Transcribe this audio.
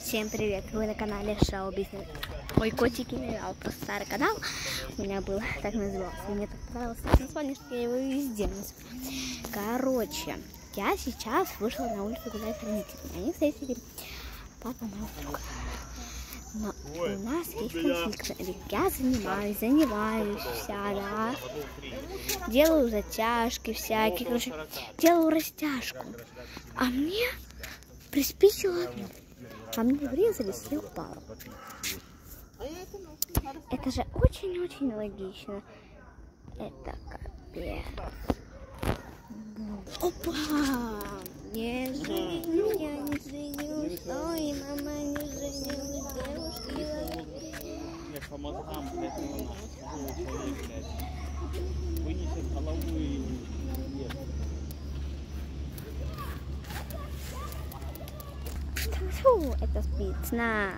Всем привет! Вы на канале Шоу Бизнес. Мой котик имел просто старый канал. У меня был, так назывался. Мне так понравилось это название, что я его везде называю. Короче, я сейчас вышла на улицу гулять с родителями. Они встретили папа, мама, друг. Но у нас есть конфликт. Я занимаюсь вся, да. Делаю затяжки всякие. Короче, делаю растяжку. А мне приспичило одно. Ко мне врезались и упала. Это же очень-очень логично. Это капец. Опа! Не женюсь, я не женюсь. Ой, мама, не женюсь. Девушки. Вынесет голову и Фу, это спецназ.